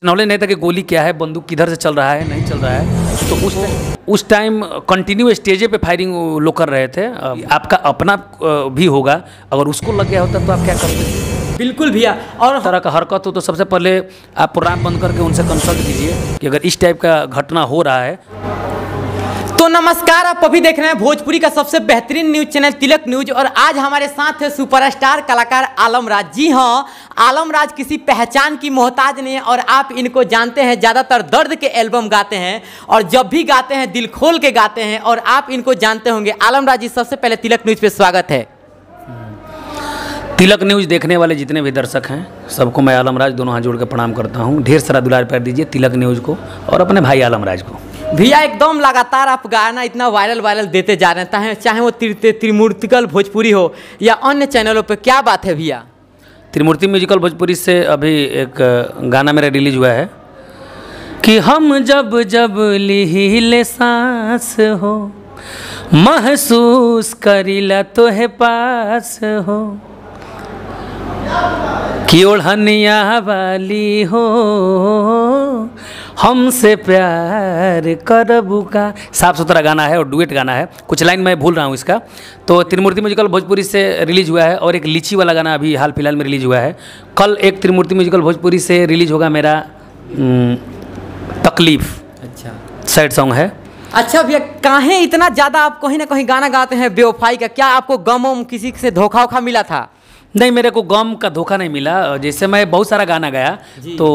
Knowledge नहीं था कि गोली क्या है, बंदूक किधर से चल रहा है, नहीं चल रहा है। तो उस टाइम कंटिन्यू स्टेजे पे फायरिंग लोग कर रहे थे। आपका अपना भी होगा, अगर उसको लग गया होता तो आप क्या करते? बिल्कुल भैया। और तरह का हरकत हो तो सबसे पहले आप प्रोग्राम बंद करके उनसे कंसल्ट कीजिए कि अगर इस टाइप का घटना हो रहा है। तो नमस्कार, आप अभी देख रहे हैं भोजपुरी का सबसे बेहतरीन न्यूज चैनल तिलक न्यूज, और आज हमारे साथ है सुपरस्टार कलाकार आलम राज। जी हाँ, आलम राज किसी पहचान की मोहताज नहीं है और आप इनको जानते हैं, ज़्यादातर दर्द के एल्बम गाते हैं और जब भी गाते हैं दिल खोल के गाते हैं, और आप इनको जानते होंगे। आलम राज जी, सबसे पहले तिलक न्यूज पे स्वागत है। तिलक न्यूज देखने वाले जितने भी दर्शक हैं सबको मैं आलम राज दोनों हाथ जोड़ कर प्रणाम करता हूं। ढेर सारा दुलार प्यार दीजिए तिलक न्यूज को और अपने भाई आलम राज को। भैया एकदम लगातार आप गाना इतना वायरल देते जा रहे हैं, चाहे वो त्रिमूर्तिकल भोजपुरी हो या अन्य चैनलों पे, क्या बात है भैया? त्रिमूर्ति म्यूजिकल भोजपुरी से अभी एक गाना मेरा रिलीज हुआ है कि हम जब जब लीले सांस हो महसूस करीला तो है पास हो कि ओढ़निया वाली हो हमसे प्यार करबू का। साफ सुथरा गाना है और डुएट गाना है, कुछ लाइन मैं भूल रहा हूँ इसका। तो त्रिमूर्ति म्यूजिकल भोजपुरी से रिलीज हुआ है और एक लीची वाला गाना अभी हाल फिलहाल में रिलीज हुआ है। कल एक त्रिमूर्ति म्यूजिकल भोजपुरी से रिलीज होगा मेरा तकलीफ। अच्छा, सैड सॉन्ग है। अच्छा भैया, काहे इतना ज़्यादा आप कहीं ना कहीं गाना गाते हैं बेवफाई का? क्या आपको गम वम किसी से धोखा वोखा मिला था? नहीं, मेरे को गम का धोखा नहीं मिला। जैसे मैं बहुत सारा गाना गाया तो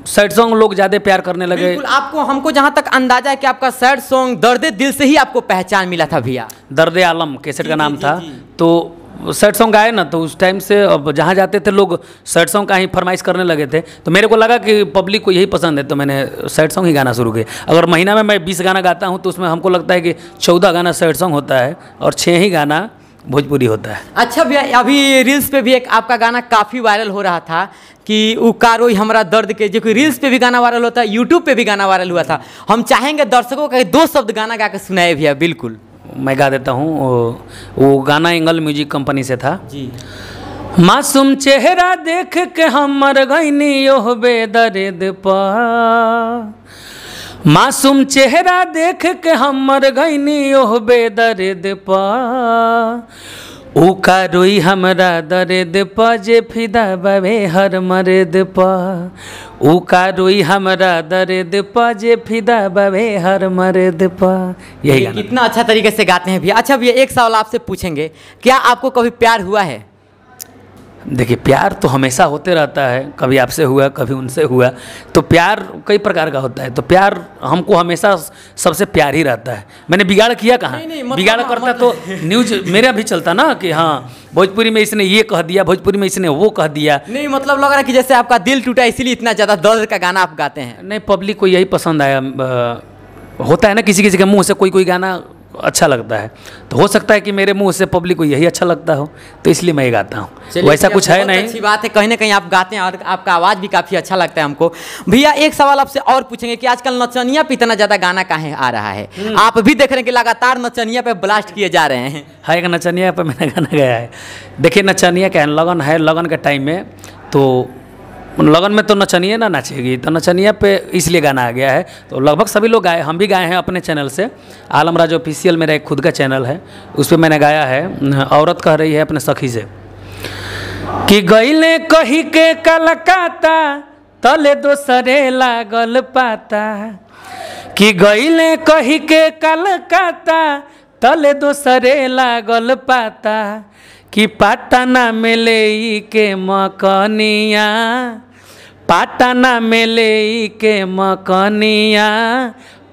सैड सॉन्ग लोग ज़्यादा प्यार करने लगे। बिल्कुल, आपको हमको जहाँ तक अंदाजा है कि आपका सैड सॉन्ग दर्द दिल से ही आपको पहचान मिला था भैया। दर्द आलम कैसेट का नाम था। तो सैड सॉन्ग गाए ना, तो उस टाइम से अब जहाँ जाते थे लोग सैड सॉन्ग का ही फरमाइश करने लगे थे। तो मेरे को लगा कि पब्लिक को यही पसंद है, तो मैंने सैड सॉन्ग ही गाना शुरू किया। अगर महीना में मैं 20 गाना गाता हूँ तो उसमें हमको लगता है कि 14 गाना सैड सॉन्ग होता है और 6 ही गाना भोजपुरी होता है। अच्छा भैया, अभी रील्स पे भी एक आपका गाना काफ़ी वायरल हो रहा था कि उकारो हमारा दर्द के, जो कि रील्स पे भी गाना वायरल होता है, यूट्यूब पे भी गाना वायरल हुआ था। हम चाहेंगे दर्शकों का 2 शब्द गाना गा के सुनाए भैया। बिल्कुल, मैं गा देता हूँ। वो गाना एंगल म्यूजिक कंपनी से था जी। मासूम चेहरा देख के हम मर गईनी ओह बेदर्द पा, मासूम चेहरा देख के हम मर गईनी ओह बेदर्द पा, उका रोई हमरा दर्द पा जे फिदा बवे हर मर्द पा, उका रोई हमरा दर्द पा जे फिदा बवे हर मर्द पा। यही गाना। कितना अच्छा तरीके से गाते हैं भैया। अच्छा भैया, एक सवाल आपसे पूछेंगे, क्या आपको कभी प्यार हुआ है? देखिए, प्यार तो हमेशा होते रहता है, कभी आपसे हुआ कभी उनसे हुआ। तो प्यार कई प्रकार का होता है, तो प्यार हमको हमेशा सबसे प्यार ही रहता है। मैंने बिगाड़ किया कहाँ? बिगाड़ करता तो न्यूज मेरा भी चलता ना कि हाँ भोजपुरी में इसने ये कह दिया, भोजपुरी में इसने वो कह दिया। नहीं, मतलब लग रहा है कि जैसे आपका दिल टूटा इसीलिए इतना ज़्यादा दर्द का गाना आप गाते हैं। नहीं, पब्लिक को यही पसंद आया। होता है ना, किसी किसी के मुँह से कोई गाना अच्छा लगता है, तो हो सकता है कि मेरे मुंह से पब्लिक को यही अच्छा लगता हो, तो इसलिए मैं ये गाता हूँ। वैसा कुछ है नहीं। अच्छी बात है, कहीं ना कहीं आप गाते हैं और आपका आवाज़ भी काफ़ी अच्छा लगता है हमको। भैया, एक सवाल आपसे और पूछेंगे कि आजकल नचनिया पे इतना ज़्यादा गाना काहे आ रहा है? आप भी देख रहे हैं कि लगातार नचनिया पे ब्लास्ट किए जा रहे हैं। हाँ, एक नचनिया पे मैंने गाना गाया है। देखिए, नचनिया क्या लगन है, लगन के टाइम में तो लगन में तो नचनिया ना नाचेगी, तो नचनिया पे इसलिए गाना आ गया है। तो लगभग सभी लोग गाए, हम भी गाए हैं अपने चैनल से। आलम राज ऑफिशियल मेरा एक खुद का चैनल है, उस पर मैंने गाया है। औरत कह रही है अपने सखी से कि गईले कही के कलकत्ता तले दोसरे लागल पाता, कि गईले कही के कलकत्ता तले दोसरे लागल पाता, कि पाटना में ले के मकनिया, पाटना में ले के मकनिया,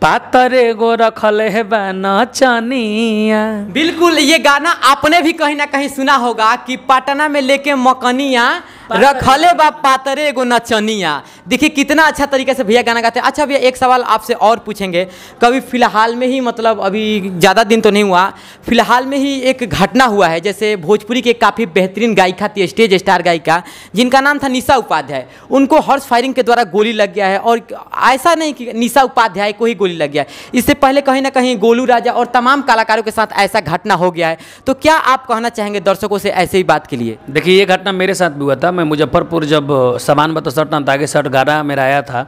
पातरे गो रखल है नचनिया। बिल्कुल, ये गाना आपने भी कहीं ना कहीं सुना होगा कि पाटना में लेके मकनिया रखले बा पातरे गो नचनिया। देखिए कितना अच्छा तरीके से भैया गाना गाते हैं। अच्छा भैया, एक सवाल आपसे और पूछेंगे। कभी फिलहाल में ही, मतलब अभी ज़्यादा दिन तो नहीं हुआ, फिलहाल में ही एक घटना हुआ है, जैसे भोजपुरी के काफ़ी बेहतरीन गायिका थी, स्टेज स्टार गायिका, जिनका नाम था निशा उपाध्याय। उनको हॉर्स फायरिंग के द्वारा गोली लग गया है, और ऐसा नहीं कि निशा उपाध्याय को ही गोली लग गया है, इससे पहले कहीं ना कहीं गोलू राजा और तमाम कलाकारों के साथ ऐसा घटना हो गया है। तो क्या आप कहना चाहेंगे दर्शकों से ऐसे ही बात के लिए? देखिए, ये घटना मेरे साथ भी हुआ था। मैं मुजफ्फरपुर जब सामान बता सट ना तागे सट गाना मेरा आया था,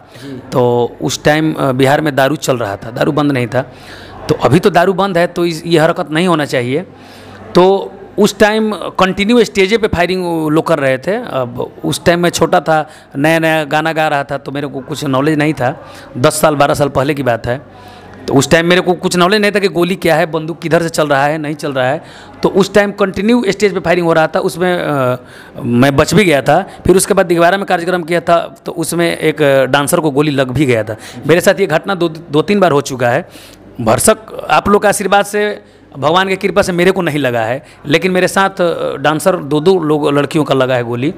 तो उस टाइम बिहार में दारू चल रहा था, दारू बंद नहीं था। तो अभी तो दारू बंद है तो ये हरकत नहीं होना चाहिए। तो उस टाइम कंटिन्यू स्टेजे पे फायरिंग लोग कर रहे थे। अब उस टाइम मैं छोटा था, नया नया गाना गा रहा था, तो मेरे को कुछ नॉलेज नहीं था। 10 साल 12 साल पहले की बात है। तो उस टाइम मेरे को कुछ नॉलेज नहीं था कि गोली क्या है, बंदूक किधर से चल रहा है, नहीं चल रहा है। तो उस टाइम कंटिन्यू स्टेज पे फायरिंग हो रहा था, उसमें मैं बच भी गया था। फिर उसके बाद दिगवारा में कार्यक्रम किया था, तो उसमें एक डांसर को गोली लग भी गया था। मेरे साथ ये घटना दो तीन बार हो चुका है। भरसक आप लोग के आशीर्वाद से, भगवान की कृपा से मेरे को नहीं लगा है, लेकिन मेरे साथ डांसर दो लोग लड़कियों का लगा है गोली,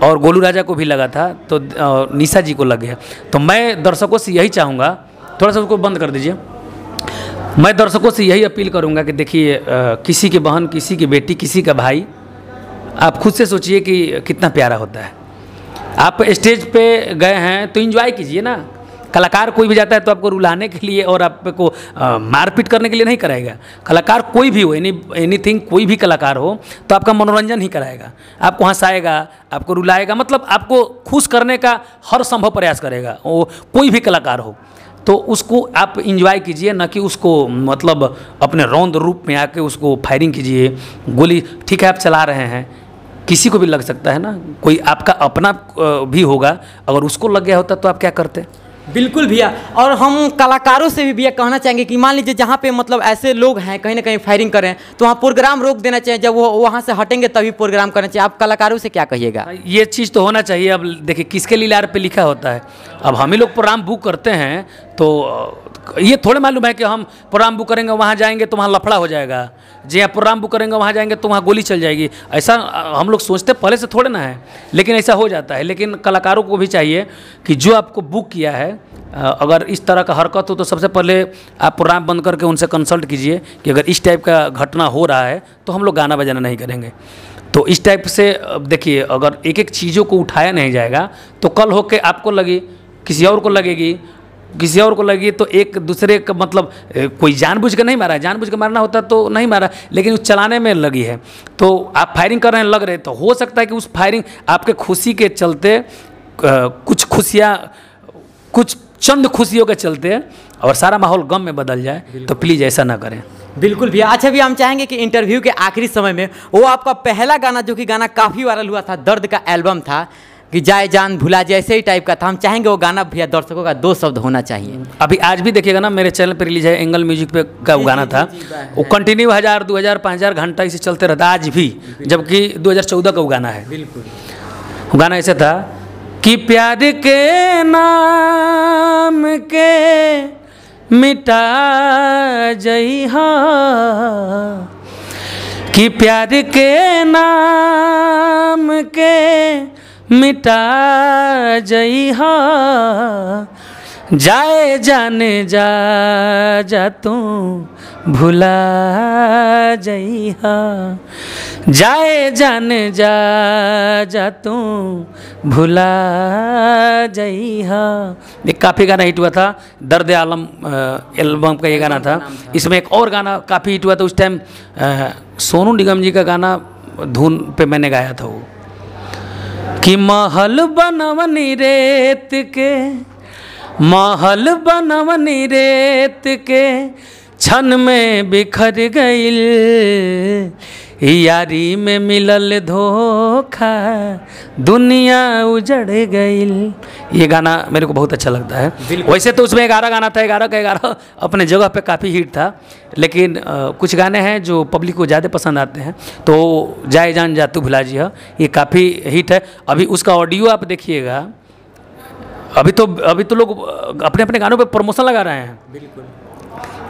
और गोलू राजा को भी लगा था, तो निशा जी को लग गया। तो मैं दर्शकों से यही चाहूँगा, थोड़ा सा उसको बंद कर दीजिए। मैं दर्शकों से यही अपील करूंगा कि देखिए, किसी की बहन, किसी की बेटी, किसी का भाई, आप खुद से सोचिए कि कितना प्यारा होता है। आप स्टेज पे गए हैं तो एंजॉय कीजिए ना। कलाकार कोई भी जाता है तो आपको रुलाने के लिए और आपको मारपीट करने के लिए नहीं कराएगा। कलाकार कोई भी हो, एनीथिंग, कोई भी कलाकार हो, तो आपका मनोरंजन ही कराएगा, आपको हंसाएगा, आपको रुलाएगा, मतलब आपको खुश करने का हर संभव प्रयास करेगा। वो कोई भी कलाकार हो, तो उसको आप इंजॉय कीजिए, ना कि उसको मतलब अपने रौंद रूप में आके उसको फायरिंग कीजिए। गोली ठीक है आप चला रहे हैं, किसी को भी लग सकता है ना, कोई आपका अपना भी होगा, अगर उसको लग गया होता तो आप क्या करते। बिल्कुल भैया। और हम कलाकारों से भी भैया कहना चाहेंगे कि मान लीजिए जहाँ पे मतलब ऐसे लोग हैं कहीं ना कहीं फायरिंग करें, तो वहाँ प्रोग्राम रोक देना चाहिए, जब वो वहाँ से हटेंगे तभी प्रोग्राम करना चाहिए। आप कलाकारों से क्या कहिएगा। ये चीज़ तो होना चाहिए। अब देखिए किसके लीलार पे लिखा होता है। अब हम ही लोग प्रोग्राम बुक करते हैं, तो ये थोड़े मालूम है कि हम प्रोग्राम बुक करेंगे वहाँ जाएंगे तो वहाँ लफड़ा हो जाएगा, जी आप प्रोग्राम बुक करेंगे वहाँ जाएंगे तो वहाँ गोली चल जाएगी। ऐसा हम लोग सोचते पहले से थोड़े ना है, लेकिन ऐसा हो जाता है। लेकिन कलाकारों को भी चाहिए कि जो आपको बुक किया है, अगर इस तरह का हरकत हो तो सबसे पहले आप प्रोग्राम बंद करके उनसे कंसल्ट कीजिए कि अगर इस टाइप का घटना हो रहा है तो हम लोग गाना बजाना नहीं करेंगे। तो इस टाइप से देखिए, अगर एक एक चीज़ों को उठाया नहीं जाएगा तो कल होके आपको लगी, किसी और को लगेगी, किसी और को लगी, तो एक दूसरे का मतलब कोई जानबूझ के नहीं मारा है, जानबूझ के मारना होता तो नहीं मारा, लेकिन उस चलाने में लगी है। तो आप फायरिंग कर रहे हैं, लग रहे, तो हो सकता है कि उस फायरिंग आपके खुशी के चलते, कुछ खुशियाँ, कुछ चंद खुशियों के चलते और सारा माहौल गम में बदल जाए। तो प्लीज़ ऐसा ना करें। बिल्कुल भैया। अच्छा भैया, हम चाहेंगे कि इंटरव्यू के आखिरी समय में वो आपका पहला गाना, जो कि गाना काफ़ी वायरल हुआ था, दर्द का एल्बम था कि जाए जान भुला जाए, ऐसे ही टाइप का था, हम चाहेंगे वो गाना भैया दर्शकों का 2 शब्द होना चाहिए। अभी आज भी देखिएगा ना, मेरे चैनल पर रिलीज है, एंगल म्यूजिक पे का वो गाना था, वो कंटिन्यू 1000, 2000, 5000 घंटा इसे चलते रहता आज भी, जबकि 2014 का वो गाना है। बिल्कुल। वो गाना ऐसे था कि प्यार के नाम के मिटा जइहा, कि प्यार के नाम के मिटा जइहा, जाए जाने जा जा तू भुला जइहा, जाए जाने जा जा तू भुला जइहा। एक काफ़ी गाना हिट हुआ था, दर्द आलम एल्बम का ये गाना था। इसमें एक और गाना काफ़ी हिट हुआ था उस टाइम, सोनू निगम जी का गाना धुन पे मैंने गाया था वो, कि महल बनवनी रेत के, महल बनवनी रेत के, क्षण में बिखर गइल, यारी में मिलल धोखा, दुनिया उजड़ गइल। ये गाना मेरे को बहुत अच्छा लगता है। वैसे तो उसमें 11 गाना था, 11 का 11 अपने जगह पे काफ़ी हिट था, लेकिन कुछ गाने हैं जो पब्लिक को ज़्यादा पसंद आते हैं। तो जाए जान जा तू भुला जी, ये काफ़ी हिट है। अभी उसका ऑडियो आप देखिएगा, अभी तो लोग अपने अपने गानों पे प्रमोशन लगा रहे हैं। बिल्कुल,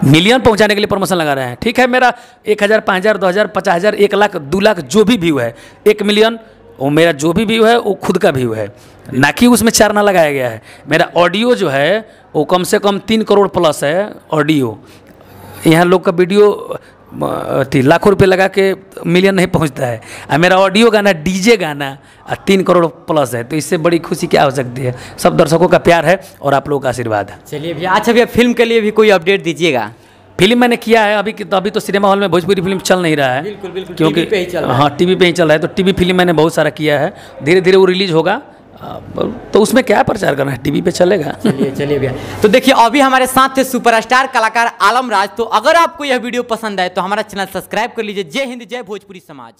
मिलियन पहुंचाने के लिए प्रमोशन लगा रहे हैं। ठीक है, मेरा 1000, 5000, 2000, 50,000, 1 लाख, 2 लाख जो भी व्यू है, 1 मिलियन, वो मेरा जो भी व्यू है वो खुद का व्यू है, ना कि उसमें चारना लगाया गया है। मेरा ऑडियो जो है वो कम से कम 3 करोड़ प्लस है ऑडियो। यहाँ लोग का वीडियो लाखों रुपए लगा के मिलियन नहीं पहुंचता है, और मेरा ऑडियो गाना, डीजे गाना 3 करोड़ प्लस है। तो इससे बड़ी खुशी क्या हो सकती है। सब दर्शकों का प्यार है और आप लोगों का आशीर्वाद है। चलिए भैया। अच्छा भैया, फिल्म के लिए भी कोई अपडेट दीजिएगा। फिल्म मैंने किया है अभी तो सिनेमा हॉल में भोजपुरी फिल्म चल नहीं रहा है। बिल्कुल बिल्कुल, क्योंकि टीवी पे ही चल रहा है। हाँ टीवी पे ही चल रहा है, तो टीवी फिल्म मैंने बहुत सारा किया है, धीरे धीरे वो रिलीज होगा। तो उसमें क्या प्रचार करना है, टीवी पे चलेगा। चलिए भैया, तो देखिए अभी हमारे साथ थे सुपरस्टार कलाकार आलम राज। तो अगर आपको यह वीडियो पसंद आए तो हमारा चैनल सब्सक्राइब कर लीजिए। जय हिंद, जय भोजपुरी समाज।